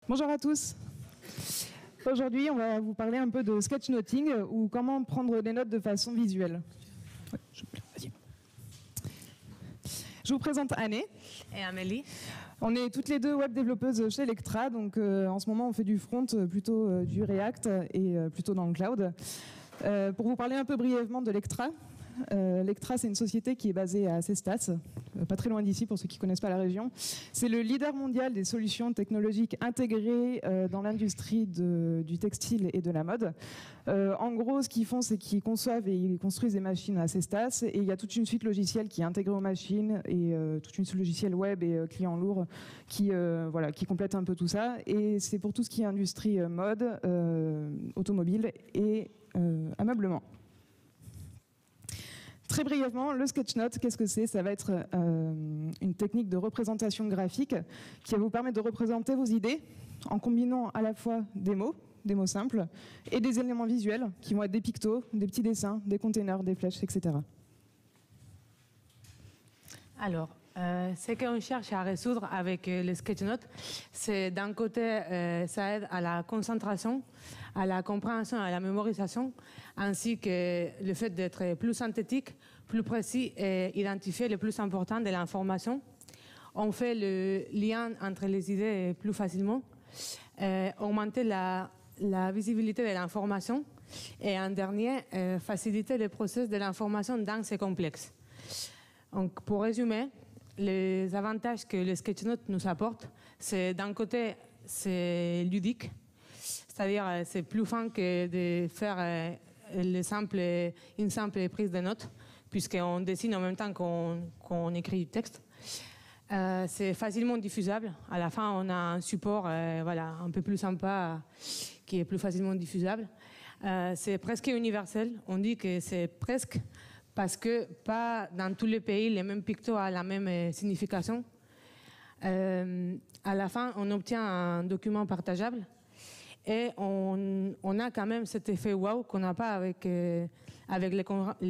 Bonjour à tous. Aujourd'hui, on va vous parler un peu de sketchnoting ou comment prendre des notes de façon visuelle. Ouais, vas-y. Je vous présente Anne et Amélie. On est toutes les deux web développeuses chez Lectra, donc en ce moment on fait du front, plutôt du React et plutôt dans le cloud. Pour vous parler un peu brièvement de Lectra, Lectra, c'est une société qui est basée à Cestas, pas très loin d'ici pour ceux qui ne connaissent pas la région. C'est le leader mondial des solutions technologiques intégrées dans l'industrie du textile et de la mode. En gros, ce qu'ils font, c'est qu'ils conçoivent et ils construisent des machines à Cestas, et il y a toute une suite logicielle qui est intégrée aux machines et toute une suite logicielle web et client lourd qui complète un peu tout ça. Et c'est pour tout ce qui est industrie mode, automobile et ameublement. Très brièvement, le sketchnote, qu'est-ce que c'est? Ça va être une technique de représentation graphique qui va vous permettre de représenter vos idées en combinant à la fois des mots simples, et des éléments visuels qui vont être des pictos, des petits dessins, des containers, des flèches, etc. Alors, ce qu'on cherche à résoudre avec le sketchnote, c'est d'un côté, ça aide à la concentration, à la compréhension, à la mémorisation, ainsi que le fait d'être plus synthétique, plus précis et identifier le plus important de l'information. On fait le lien entre les idées plus facilement, augmenter la visibilité de l'information et en dernier, faciliter le processus de l'information dans ces complexes. Donc, pour résumer, les avantages que le sketchnote nous apporte, c'est d'un côté, c'est ludique, c'est-à-dire c'est plus fun que de faire une simple prise de notes, puisqu'on dessine en même temps qu'on écrit du texte. C'est facilement diffusable. À la fin, on a un support un peu plus sympa qui est plus facilement diffusable. C'est presque universel. On dit que c'est presque parce que pas dans tous les pays les mêmes pictos ont la même signification. À la fin, on obtient un document partageable et on a quand même cet effet wow qu'on n'a pas avec les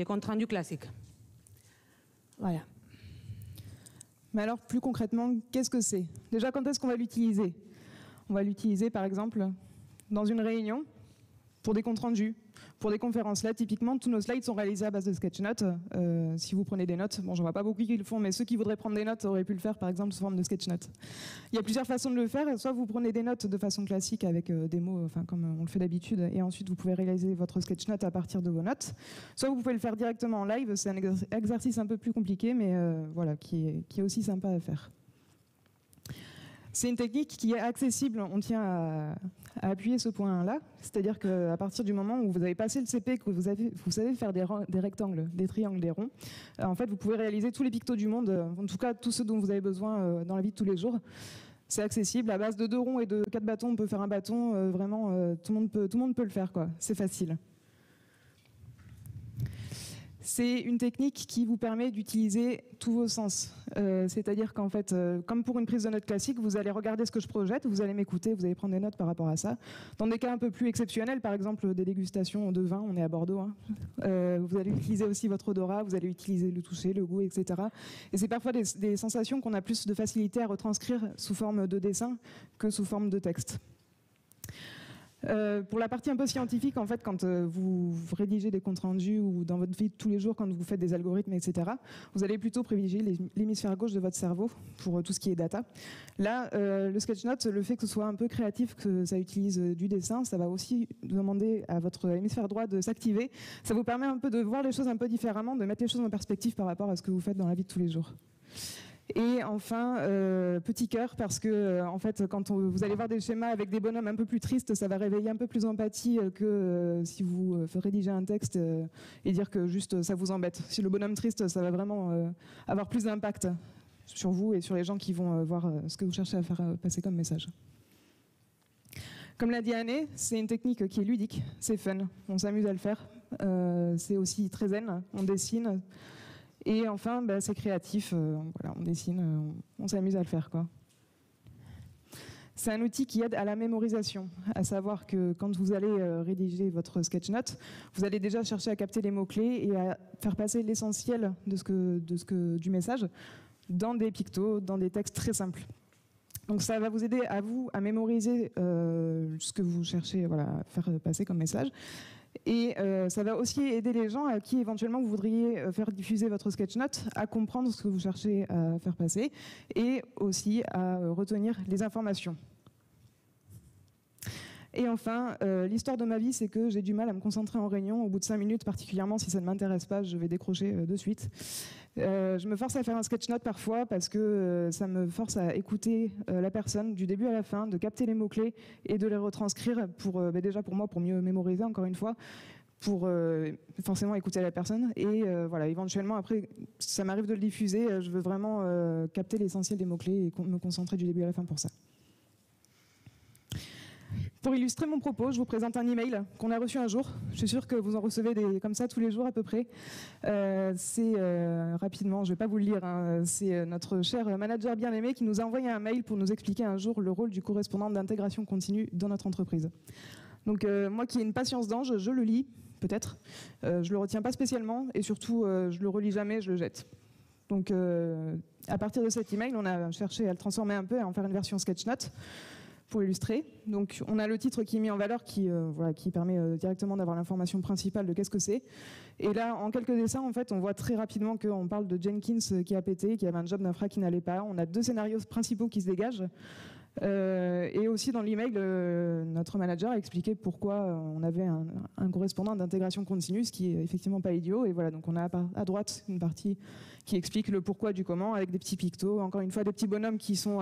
comptes rendus classiques. Voilà. Mais alors, plus concrètement, qu'est-ce que c'est? Déjà, quand est-ce qu'on va l'utiliser? On va l'utiliser, par exemple, dans une réunion, pour des comptes rendus, pour des conférences. Là, typiquement, tous nos slides sont réalisés à base de sketchnote. Si vous prenez des notes, bon, j'en vois pas beaucoup qui le font, mais ceux qui voudraient prendre des notes auraient pu le faire, par exemple, sous forme de sketchnote. Il y a plusieurs façons de le faire. Soit vous prenez des notes de façon classique avec des mots, comme on le fait d'habitude, et ensuite vous pouvez réaliser votre sketchnote à partir de vos notes. Soit vous pouvez le faire directement en live. C'est un exercice un peu plus compliqué, mais qui est aussi sympa à faire. C'est une technique qui est accessible, on tient à appuyer ce point-là, c'est-à-dire qu'à partir du moment où vous avez passé le CP, que vous savez faire des rectangles, des triangles, des ronds, en fait vous pouvez réaliser tous les pictos du monde, en tout cas tous ceux dont vous avez besoin dans la vie de tous les jours. C'est accessible, à base de 2 ronds et de 4 bâtons, on peut faire un bâton, vraiment tout le monde peut le faire, quoi. C'est facile. C'est une technique qui vous permet d'utiliser tous vos sens. C'est-à-dire qu'en fait, comme pour une prise de notes classique, vous allez regarder ce que je projette, vous allez m'écouter, vous allez prendre des notes par rapport à ça. Dans des cas un peu plus exceptionnels, par exemple des dégustations de vin, on est à Bordeaux, hein, vous allez utiliser aussi votre odorat, vous allez utiliser le toucher, le goût, etc. Et c'est parfois des sensations qu'on a plus de facilité à retranscrire sous forme de dessin que sous forme de texte. Pour la partie un peu scientifique, en fait, quand vous rédigez des comptes rendus ou dans votre vie de tous les jours, quand vous faites des algorithmes, etc., vous allez plutôt privilégier l'hémisphère gauche de votre cerveau pour tout ce qui est data. Là, le sketchnote, le fait que ce soit un peu créatif, que ça utilise du dessin, ça va aussi demander à votre hémisphère droit de s'activer. Ça vous permet un peu de voir les choses un peu différemment, de mettre les choses en perspective par rapport à ce que vous faites dans la vie de tous les jours. Et enfin, petit cœur, parce que en fait, quand vous allez voir des schémas avec des bonhommes un peu plus tristes, ça va réveiller un peu plus d'empathie que si vous rédigez un texte et dire que juste ça vous embête. Si le bonhomme triste, ça va vraiment avoir plus d'impact sur vous et sur les gens qui vont voir ce que vous cherchez à faire passer comme message. Comme l'a dit Anne, c'est une technique qui est ludique, c'est fun, on s'amuse à le faire. C'est aussi très zen, on dessine. Et enfin, c'est créatif, on dessine, on s'amuse à le faire, quoi. C'est un outil qui aide à la mémorisation, à savoir que quand vous allez rédiger votre sketchnote, vous allez déjà chercher à capter les mots-clés et à faire passer l'essentiel du message dans des pictos, dans des textes très simples. Donc ça va vous aider à mémoriser ce que vous cherchez à faire passer comme message. Et ça va aussi aider les gens à qui éventuellement vous voudriez faire diffuser votre sketchnote à comprendre ce que vous cherchez à faire passer et aussi à retenir les informations. Et enfin, l'histoire de ma vie, c'est que j'ai du mal à me concentrer en réunion. Au bout de 5 minutes, particulièrement si ça ne m'intéresse pas, je vais décrocher de suite. Je me force à faire un sketchnote parfois parce que ça me force à écouter la personne du début à la fin, de capter les mots-clés et de les retranscrire déjà pour moi, pour mieux mémoriser encore une fois, pour forcément écouter la personne. Et voilà, éventuellement, après, ça m'arrive de le diffuser, je veux vraiment capter l'essentiel des mots-clés et me concentrer du début à la fin pour ça. Pour illustrer mon propos, je vous présente un email qu'on a reçu un jour. Je suis sûre que vous en recevez des comme ça tous les jours à peu près. C'est rapidement, je ne vais pas vous le lire, hein, c'est notre cher manager bien-aimé qui nous a envoyé un mail pour nous expliquer un jour le rôle du correspondant d'intégration continue dans notre entreprise. Donc moi qui ai une patience d'ange, je le lis, peut-être. Je ne le retiens pas spécialement et surtout je ne le relis jamais, je le jette. Donc à partir de cet email, on a cherché à le transformer un peu et à en faire une version sketchnote. Pour illustrer. Donc, on a le titre qui est mis en valeur qui permet directement d'avoir l'information principale de qu'est-ce que c'est. Et là, en quelques dessins, en fait, on voit très rapidement qu'on parle de Jenkins qui a pété, qui avait un job d'infra qui n'allait pas. On a 2 scénarios principaux qui se dégagent. Et aussi dans l'email, notre manager a expliqué pourquoi on avait un correspondant d'intégration continue, ce qui est effectivement pas idiot. Et voilà, donc on a à droite une partie qui explique le pourquoi du comment avec des petits pictos, encore une fois des petits bonhommes qui sont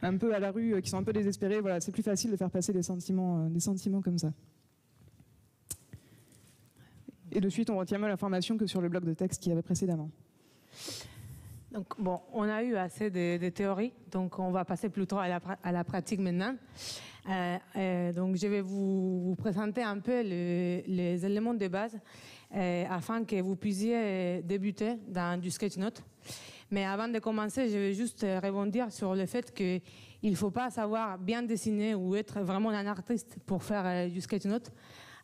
un peu à la rue, qui sont un peu désespérés. Voilà, c'est plus facile de faire passer des sentiments comme ça. Et de suite, on retient mieux l'information que sur le bloc de texte qu'il y avait précédemment. Donc, bon, on a eu assez de théories, donc on va passer plutôt à la pratique maintenant. Donc, je vais vous présenter un peu les éléments de base afin que vous puissiez débuter dans du sketchnote. Mais avant de commencer, je vais juste rebondir sur le fait qu'il ne faut pas savoir bien dessiner ou être vraiment un artiste pour faire du sketchnote.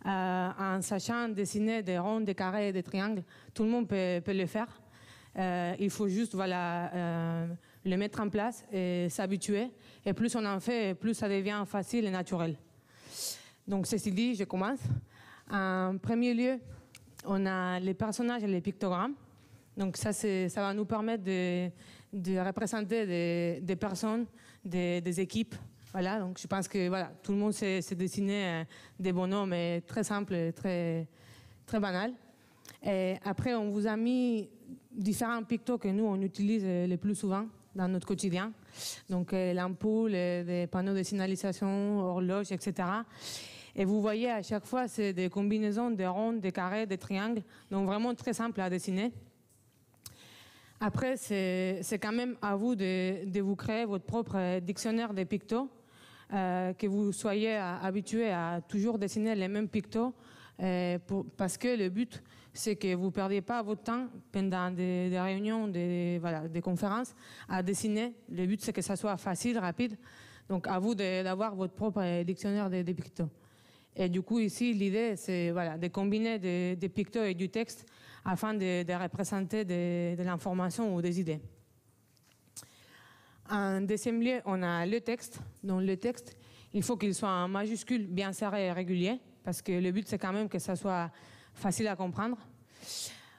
En sachant dessiner des ronds, des carrés et des triangles, tout le monde peut le faire. Il faut juste le mettre en place et s'habituer. Et plus on en fait, plus ça devient facile et naturel. Donc, ceci dit, je commence. En premier lieu, on a les personnages et les pictogrammes. Donc, ça va nous permettre de représenter des personnes, des équipes. Voilà, donc je pense que voilà, tout le monde sait dessiner des bonhommes très simples et très, très banals. Et après, on vous a mis différents pictos que nous, on utilise le plus souvent dans notre quotidien. Donc, l'ampoule, des panneaux de signalisation, horloges, etc. Et vous voyez, à chaque fois, c'est des combinaisons de ronds, de carrés, de triangles. Donc, vraiment très simple à dessiner. Après, c'est quand même à vous de vous créer votre propre dictionnaire de pictos, que vous soyez habitué à toujours dessiner les mêmes pictos, parce que le but, c'est que vous ne perdiez pas votre temps pendant des réunions, des conférences, à dessiner. Le but, c'est que ça soit facile, rapide. Donc, à vous d'avoir votre propre dictionnaire de pictos. Et du coup, ici, l'idée, c'est de combiner des pictos et du texte afin de représenter de l'information ou des idées. En deuxième lieu, on a le texte. Donc, le texte, il faut qu'il soit en majuscule, bien serré et régulier, parce que le but, c'est quand même que ça soit facile à comprendre.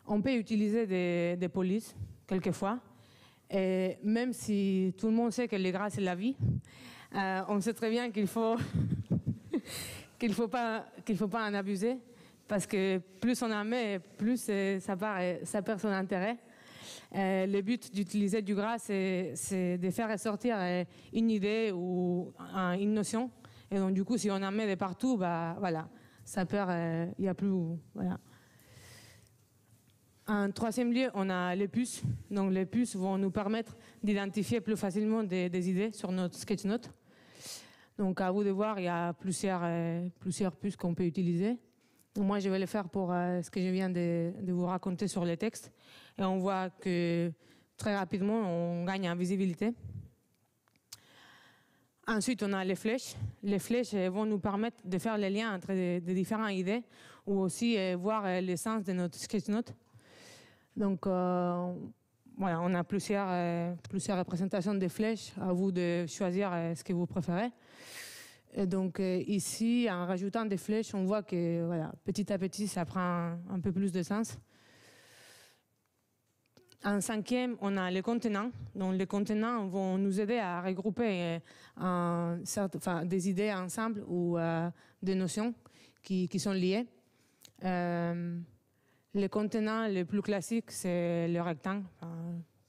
On peut utiliser des polices, quelquefois. Et même si tout le monde sait que le gras, c'est la vie, on sait très bien qu'il faut qu'il faut pas en abuser, parce que plus on en met, plus ça perd son intérêt. Le but d'utiliser du gras, c'est de faire ressortir une idée ou une notion. Et donc, du coup, si on en met de partout, voilà, ça perd, il n'y a plus. Voilà. En troisième lieu, on a les puces. Donc, les puces vont nous permettre d'identifier plus facilement des idées sur notre sketchnote. Donc, à vous de voir, il y a plusieurs puces qu'on peut utiliser. Donc, moi, je vais le faire pour ce que je viens de vous raconter sur les textes. Et on voit que très rapidement, on gagne en visibilité. Ensuite, on a les flèches. Les flèches vont nous permettre de faire les liens entre des différentes idées ou aussi voir le sens de notre sketchnote. Donc, voilà, on a plusieurs représentations de flèches. À vous de choisir ce que vous préférez. Et donc ici, en rajoutant des flèches, on voit que voilà, petit à petit, ça prend un peu plus de sens. En cinquième, on a les contenants. Donc les contenants vont nous aider à regrouper des idées ensemble ou des notions qui sont liées. Les contenants les plus classiques, c'est le rectangle.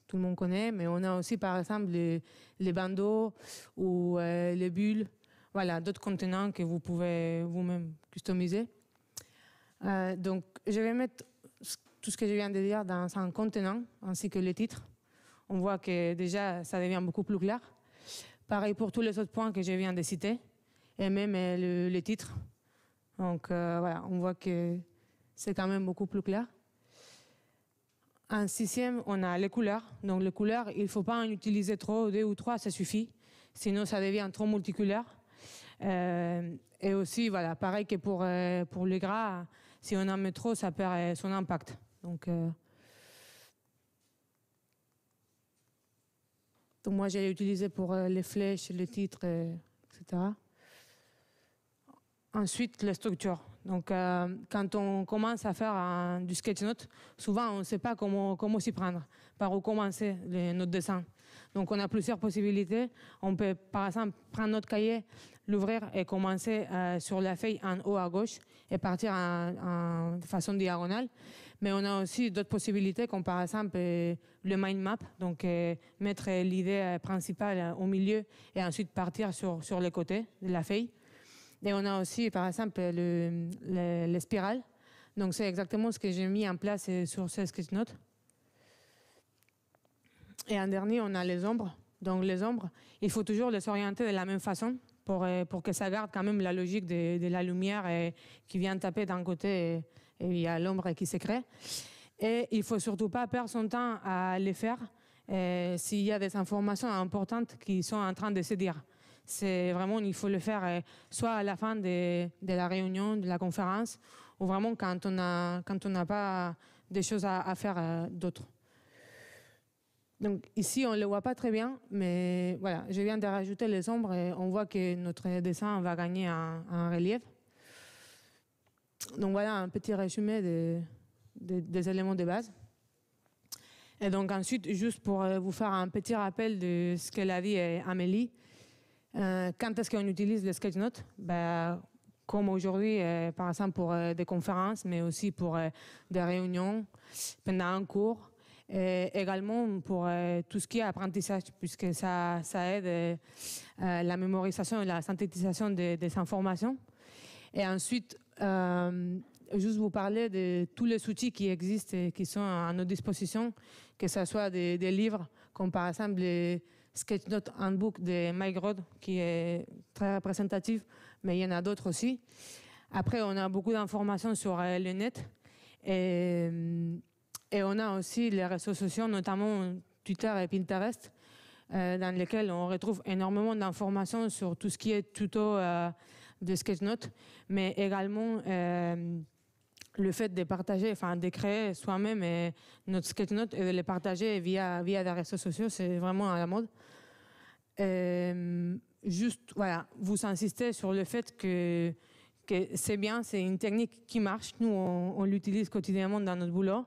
Tout le monde connaît, mais on a aussi par exemple les bandeaux ou les bulles. Voilà, d'autres contenants que vous pouvez vous-même customiser. Donc je vais mettre tout ce que je viens de dire dans un contenant, ainsi que les titres. On voit que déjà, ça devient beaucoup plus clair. Pareil pour tous les autres points que je viens de citer, et même les titres. Donc voilà, on voit que c'est quand même beaucoup plus clair. En sixième, on a les couleurs. Donc les couleurs, il ne faut pas en utiliser trop, 2 ou 3, ça suffit. Sinon, ça devient trop multicouleur. Et aussi, voilà, pareil que pour les gras, si on en met trop, ça perd son impact. Donc moi, j'ai utilisé pour les flèches, les titres, etc. Ensuite, les structures. Donc, quand on commence à faire du sketch-note, souvent, on ne sait pas comment s'y prendre, par où commencer notre dessin. Donc, on a plusieurs possibilités. On peut, par exemple, prendre notre cahier, l'ouvrir et commencer sur la feuille en haut à gauche et partir de façon diagonale. Mais on a aussi d'autres possibilités, comme par exemple le mind map, donc mettre l'idée principale au milieu et ensuite partir sur les côtés de la feuille. Et on a aussi, par exemple, les spirales. Donc, c'est exactement ce que j'ai mis en place sur ce sketch-note. Et en dernier, on a les ombres. Donc, les ombres, il faut toujours les orienter de la même façon pour que ça garde quand même la logique de la lumière qui vient taper d'un côté et il y a l'ombre qui se crée. Et il ne faut surtout pas perdre son temps à les faire s'il y a des informations importantes qui sont en train de se dire. C'est vraiment, il faut le faire soit à la fin de la réunion, de la conférence, ou vraiment quand on n'a pas des choses à faire d'autres. Donc ici, on ne le voit pas très bien, mais voilà, je viens de rajouter les ombres et on voit que notre dessin va gagner en relief. Donc voilà un petit résumé des éléments de base. Et donc ensuite, juste pour vous faire un petit rappel de ce qu'elle a dit Amélie, quand est-ce qu'on utilise le sketch-note? Comme aujourd'hui, par exemple pour des conférences, mais aussi pour des réunions, pendant un cours, et également pour tout ce qui est apprentissage, puisque ça aide la mémorisation et la synthétisation des informations. Et ensuite, juste vous parler de tous les outils qui existent et qui sont à notre disposition, que ce soit des livres, comme par exemple les Sketchnote Handbook de Mike Rodd, qui est très représentatif, mais il y en a d'autres aussi. Après, on a beaucoup d'informations sur le net et on a aussi les réseaux sociaux, notamment Twitter et Pinterest, dans lesquels on retrouve énormément d'informations sur tout ce qui est tuto de Sketchnote, mais également le fait de partager, enfin de créer soi-même notre sketchnote et de les partager via des réseaux sociaux, c'est vraiment à la mode. Juste, voilà, vous insistez sur le fait que c'est bien, c'est une technique qui marche. Nous, on l'utilise quotidiennement dans notre boulot.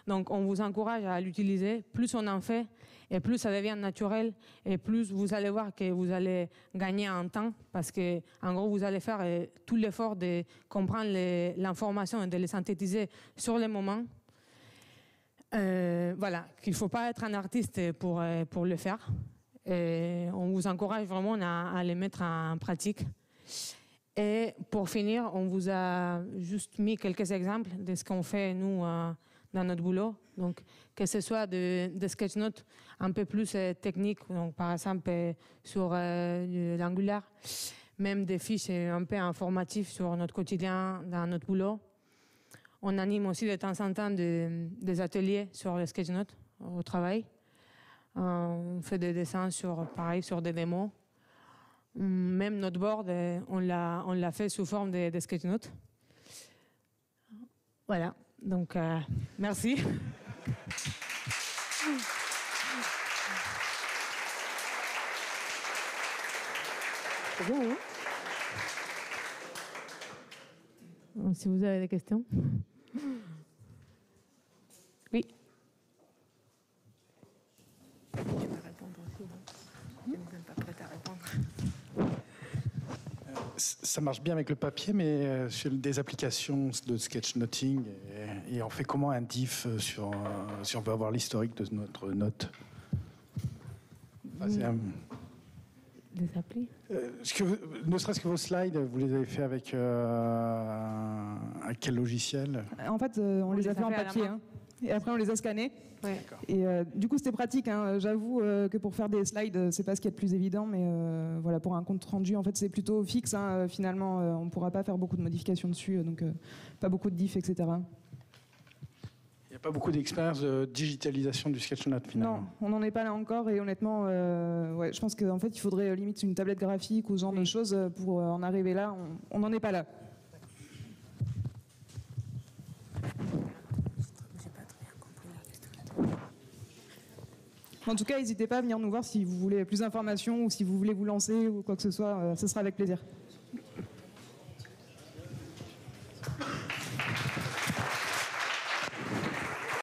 Donc, on vous encourage à l'utiliser. Plus on en fait, et plus ça devient naturel, et plus vous allez voir que vous allez gagner en temps, parce que, en gros, vous allez faire tout l'effort de comprendre l'information et de les synthétiser sur le moment. Voilà, qu'il ne faut pas être un artiste pour le faire. Et on vous encourage vraiment à les mettre en pratique. Et pour finir, on vous a juste mis quelques exemples de ce qu'on fait, nous, dans notre boulot. Donc, que ce soit des sketchnotes un peu plus techniques, donc par exemple sur l'Angular, même des fiches un peu informatives sur notre quotidien dans notre boulot. On anime aussi de temps en temps des ateliers sur le sketchnote au travail. On fait des dessins sur des démos. Même notre board, on l'a fait sous forme de sketchnote. Voilà, donc merci. C'est bon, hein? Si vous avez des questions. Oui. Je vais répondre aussi. Je ne suis pas prête à répondre. Ça marche bien avec le papier, mais sur des applications de sketchnoting, et on fait comment un diff si on veut avoir l'historique de notre note? Des applis? Ne serait-ce que vos slides, vous les avez fait avec quel logiciel? En fait, on les a fait en papier, hein. Et après on les a scannés. Ouais. Et du coup c'était pratique, hein. J'avoue que pour faire des slides c'est pas ce qu'il y a de plus évident, mais voilà, pour un compte rendu en fait c'est plutôt fixe, hein. Finalement on ne pourra pas faire beaucoup de modifications dessus, donc pas beaucoup de diff, etc. Il n'y a pas beaucoup d'expérience de digitalisation du sketchnote finalement. Non, on n'en est pas là encore, et honnêtement ouais, je pense qu'en fait il faudrait limite une tablette graphique ou ce genre de choses pour en arriver là. On n'en est pas là. En tout cas, n'hésitez pas à venir nous voir si vous voulez plus d'informations ou si vous voulez vous lancer ou quoi que ce soit, ce sera avec plaisir.